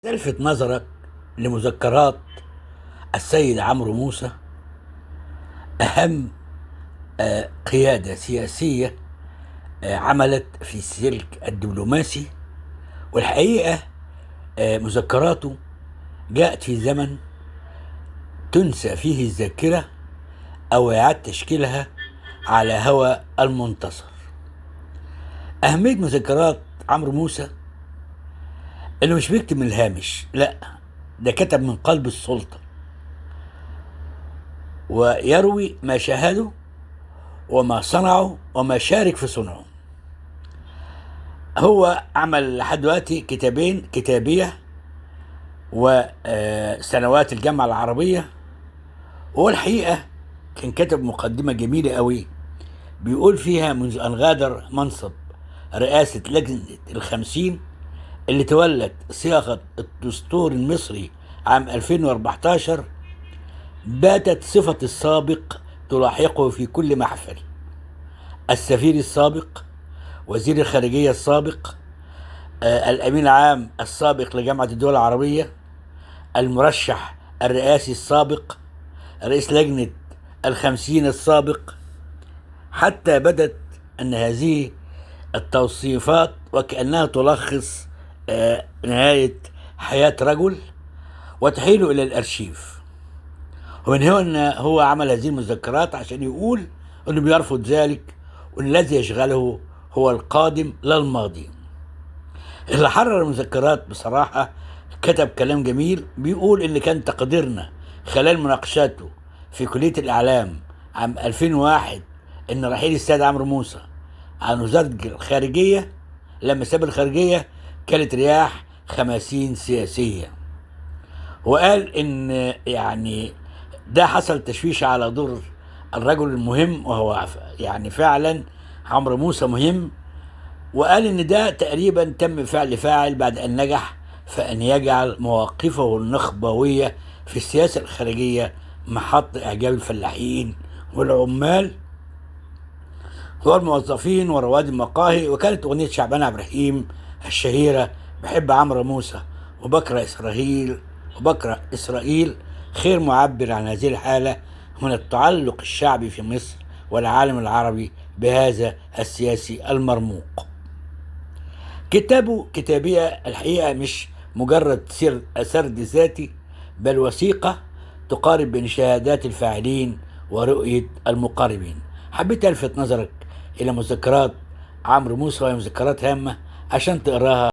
تلفت نظرك لمذكرات السيد عمرو موسى، أهم قيادة سياسية عملت في السلك الدبلوماسي. والحقيقة مذكراته جاءت في زمن تنسى فيه الذاكرة أو يعاد تشكيلها على هوى المنتصر. أهمية مذكرات عمرو موسى إنه مش بيكتب من الهامش، لا، ده كتب من قلب السلطة ويروي ما شاهده وما صنعه وما شارك في صنعه. هو عمل لحد دلوقتي كتابين، كتابية وسنوات الجامعة العربية. والحقيقة كان كتب مقدمة جميلة قوي بيقول فيها: منذ أن غادر منصب رئاسة لجنة الخمسين اللي تولت صياغة الدستور المصري عام 2014، باتت صفة السابق تلاحقه في كل محفل: السفير السابق، وزير الخارجية السابق، الأمين العام السابق لجامعة الدول العربية، المرشح الرئاسي السابق، رئيس لجنة الخمسين السابق. حتى بدت أن هذه التوصيفات وكأنها تلخص نهاية حياة رجل وتحيله إلى الأرشيف. ومن هنا هو عمل هذه المذكرات عشان يقول أنه بيرفض ذلك، والذي يشغله هو القادم لا الماضي. اللي حرر المذكرات بصراحة كتب كلام جميل بيقول إن كان تقديرنا خلال مناقشاته في كلية الإعلام عام 2001 إن رحيل السيد عمرو موسى عن وزارة الخارجية لما ساب الخارجية كانت رياح خماسين سياسية. وقال إن يعني ده حصل تشويش على دور الرجل المهم، وهو يعني فعلا عمرو موسى مهم. وقال إن ده تقريبا تم فعل فاعل بعد أن نجح في أن يجعل مواقفه النخبوية في السياسة الخارجية محط إعجاب الفلاحين والعمال والموظفين ورواد المقاهي. وكانت أغنية شعبان عبد الرحيم الشهيرة: بحب عمرو موسى وبكره إسرائيل خير معبر عن هذه الحالة من التعلق الشعبي في مصر والعالم العربي بهذا السياسي المرموق. كتابه كتابية الحقيقة مش مجرد سرد ذاتي، بل وثيقة تقارب بين شهادات الفاعلين ورؤية المقاربين. حبيت ألفت نظرك إلى مذكرات عمرو موسى، وهي مذكرات هامة عشان تقراها.